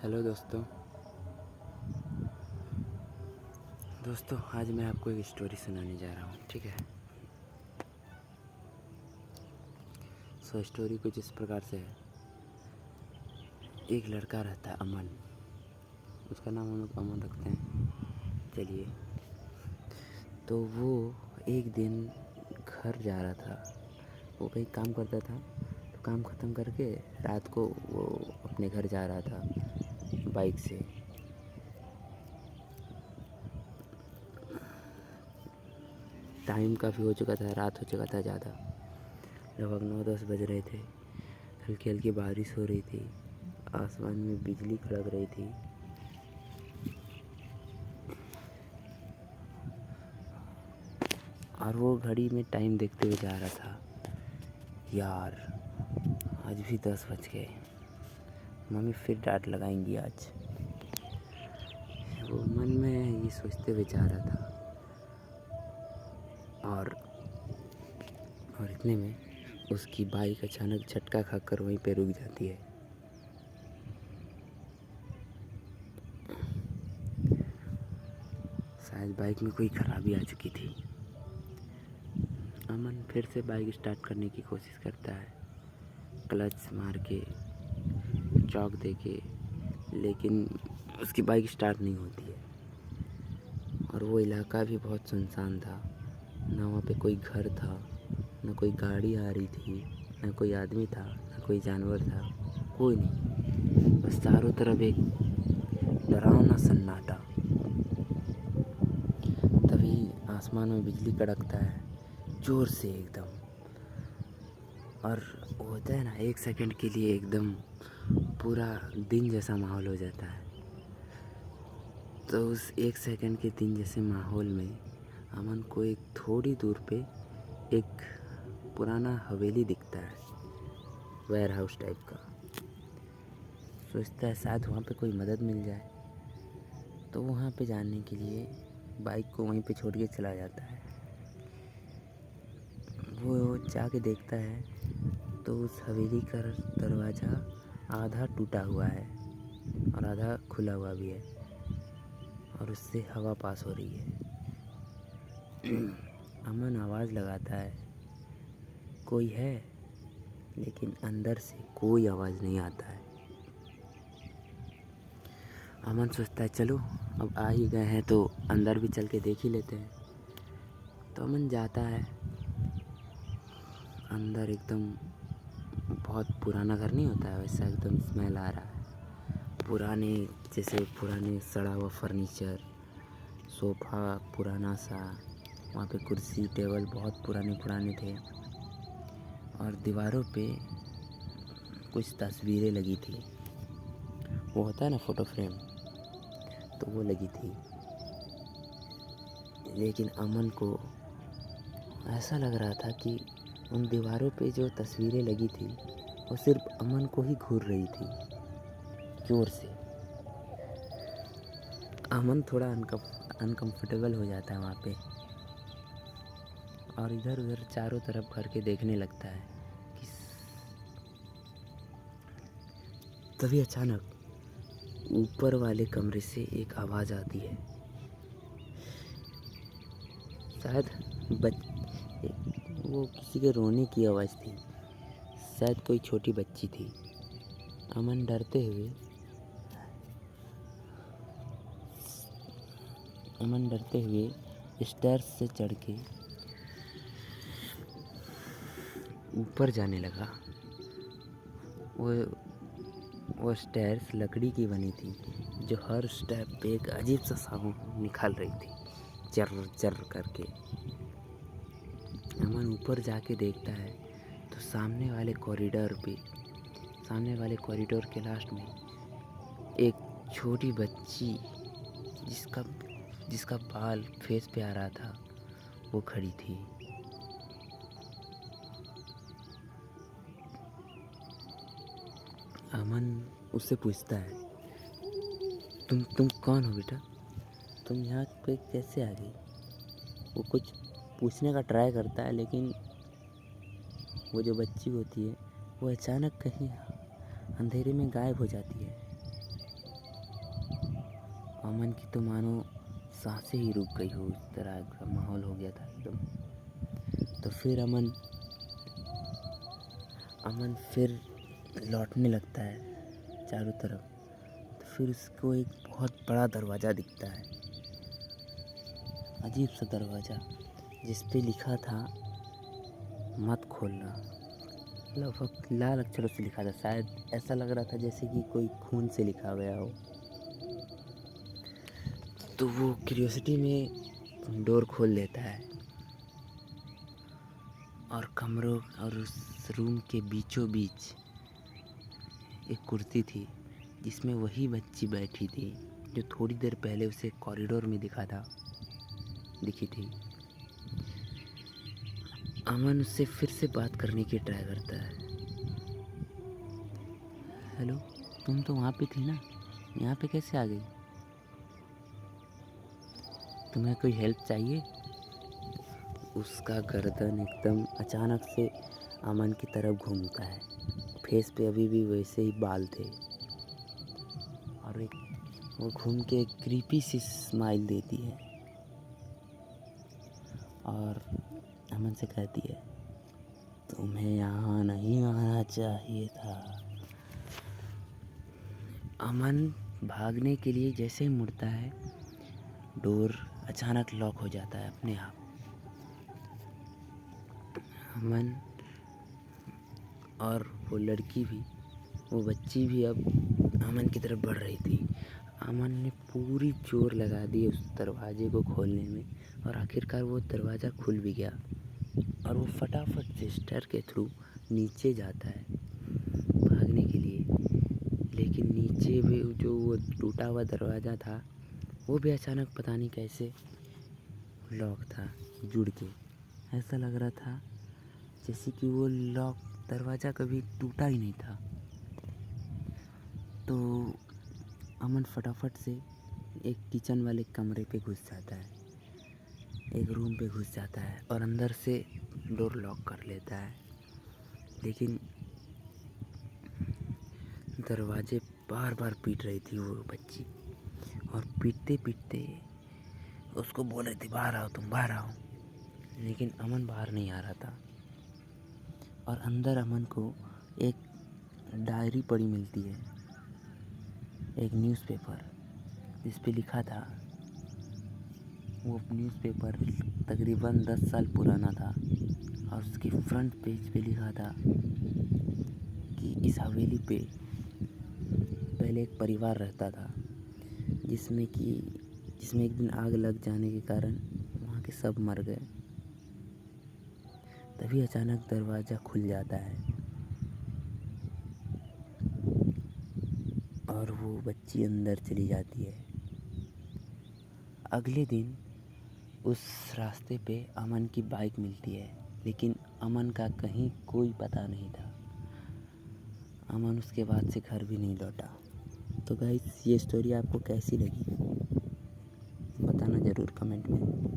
Hello दोस्तों। आज मैं आपको एक स्टोरी सुनाने जा रहा हूँ, ठीक है। स्टोरी कुछ इस प्रकार से है। एक लड़का रहता है अमन, उसका नाम हम लोग अमन रखते हैं। चलिए, तो वो एक दिन घर जा रहा था। वो कहीं काम करता था, तो काम ख़त्म करके रात को वो अपने घर जा रहा था बाइक से। टाइम काफ़ी हो चुका था, रात हो चुका था ज़्यादा, लगभग 9-10 बज रहे थे। हल्की हल्की बारिश हो रही थी, आसमान में बिजली कड़क रही थी। और वो घड़ी में टाइम देखते हुए जा रहा था। यार, आज भी 10 बज गए, मम्मी फिर डांट लगाएंगी आज। वो मन में ये सोचते हुए जा रहा था। और इतने में उसकी बाइक अचानक झटका खाकर वहीं पे रुक जाती है। शायद बाइक में कोई खराबी आ चुकी थी। अमन फिर से बाइक स्टार्ट करने की कोशिश करता है, क्लच मार के, चौक दे के, लेकिन उसकी बाइक स्टार्ट नहीं होती है। और वो इलाका भी बहुत सुनसान था, ना वहाँ पे कोई घर था, ना कोई गाड़ी आ रही थी, ना कोई आदमी था, ना कोई जानवर था, कोई नहीं। बस चारों तरफ एक डरावना सन्नाटा। तभी आसमान में बिजली कड़कता है, ज़ोर से एकदम। और वो होता है ना, 1 सेकंड के लिए एकदम पूरा दिन जैसा माहौल हो जाता है। तो उस 1 सेकंड के दिन जैसे माहौल में अमन को एक थोड़ी दूर पे एक पुराना हवेली दिखता है, वेयर हाउस टाइप का। सोचता है शायद वहाँ पे कोई मदद मिल जाए, तो वहाँ पे जाने के लिए बाइक को वहीं पे छोड़ के चला जाता है। वो जाके देखता है तो उस हवेली का दरवाज़ा आधा टूटा हुआ है और आधा खुला हुआ भी है, और उससे हवा पास हो रही है। अमन आवाज़ लगाता है, कोई है, लेकिन अंदर से कोई आवाज़ नहीं आता है। अमन सोचता है चलो अब आ ही गए हैं तो अंदर भी चल के देख ही लेते हैं। तो अमन जाता है अंदर। एकदम बहुत पुराना घर नहीं होता है वैसा एकदम स्मेल आ रहा है। पुराने सड़ा हुआ फर्नीचर, सोफ़ा पुराना सा, वहाँ पे कुर्सी टेबल बहुत पुराने थे। और दीवारों पे कुछ तस्वीरें लगी थी, वो होता है ना फ़ोटो फ्रेम, तो वो लगी थी। लेकिन अमन को ऐसा लग रहा था कि उन दीवारों पे जो तस्वीरें लगी थी वो सिर्फ अमन को ही घूर रही थी, ज़ोर से। अमन थोड़ा अनकंफर्टेबल हो जाता है वहाँ पे, और इधर उधर चारों तरफ करके देखने लगता है कि तभी अचानक ऊपर वाले कमरे से एक आवाज़ आती है। शायद वो किसी के रोने की आवाज़ थी, शायद कोई छोटी बच्ची थी। अमन डरते हुए स्टेयर्स से चढ़ के ऊपर जाने लगा। वो स्टेयर्स लकड़ी की बनी थी, जो हर स्टेप पे एक अजीब सा साउंड निकाल रही थी, चर्र चर्र करके। अमन ऊपर जाके देखता है तो सामने वाले कॉरिडोर के लास्ट में एक छोटी बच्ची, जिसका बाल फेस पे आ रहा था, वो खड़ी थी। अमन उससे पूछता है, तुम कौन हो बेटा, तुम यहाँ पे कैसे आ गई? वो कुछ पूछने का ट्राई करता है, लेकिन वो जो बच्ची होती है वो अचानक कहीं अंधेरे में गायब हो जाती है। अमन की तो मानो सांसें ही रुक गई हो, इस तरह का माहौल हो गया था एकदम। तो फिर अमन फिर लौटने लगता है चारों तरफ। तो फिर उसको एक बहुत बड़ा दरवाज़ा दिखता है, अजीब सा दरवाज़ा, जिस पे लिखा था मत खोलना। लगभग लाल अक्षरों से लिखा था, शायद ऐसा लग रहा था जैसे कि कोई खून से लिखा गया हो। तो वो क्यूरियोसिटी में डोर खोल लेता है और कमरों और उस रूम के बीचों बीच एक कुर्सी थी, जिसमें वही बच्ची बैठी थी जो थोड़ी देर पहले उसे कॉरिडोर में दिखी थी। अमन उससे फिर से बात करने की ट्राई करता है। हेलो, तुम तो वहाँ पे थी ना, यहाँ पे कैसे आ गई? तुम्हें कोई हेल्प चाहिए? उसका गर्दन एकदम अचानक से अमन की तरफ घूमता है। फेस पे अभी भी वैसे ही बाल थे और वो घूम के एक क्रीपी सी स्माइल देती है और अमन से कहती है, तुम्हें यहाँ नहीं आना चाहिए था। अमन भागने के लिए जैसे ही मुड़ता है, डोर अचानक लॉक हो जाता है अपने आप। अमन और वो लड़की भी, वो बच्ची भी अब अमन की तरफ बढ़ रही थी। अमन ने पूरी जोर लगा दी उस दरवाजे को खोलने में और आखिरकार वो दरवाज़ा खुल भी गया और वो फटाफट से स्टेयर के थ्रू नीचे जाता है भागने के लिए। लेकिन नीचे भी जो वो टूटा हुआ दरवाज़ा था, वो भी अचानक पता नहीं कैसे लॉक था, जुड़ के। ऐसा लग रहा था जैसे कि वो लॉक दरवाज़ा कभी टूटा ही नहीं था। तो अमन फटाफट से एक किचन वाले कमरे पे घुस जाता है, एक रूम पे घुस जाता है और अंदर से डोर लॉक कर लेता है। लेकिन दरवाजे बार बार पीट रही थी वो बच्ची और पीटते पीटते उसको बोल रही थी, बाहर आओ, तुम बाहर आओ। लेकिन अमन बाहर नहीं आ रहा था और अंदर अमन को एक डायरी पड़ी मिलती है, एक न्यूज़पेपर, जिस पे लिखा था, वो न्यूज़पेपर तकरीबन 10 साल पुराना था और उसके फ्रंट पेज पे लिखा था कि इस हवेली पे पहले एक परिवार रहता था, जिसमें एक दिन आग लग जाने के कारण वहाँ के सब मर गए। तभी अचानक दरवाज़ा खुल जाता है और वो बच्ची अंदर चली जाती है। अगले दिन उस रास्ते पे अमन की बाइक मिलती है, लेकिन अमन का कहीं कोई पता नहीं था। अमन उसके बाद से घर भी नहीं लौटा। तो गाइस, ये स्टोरी आपको कैसी लगी बताना ज़रूर कमेंट में।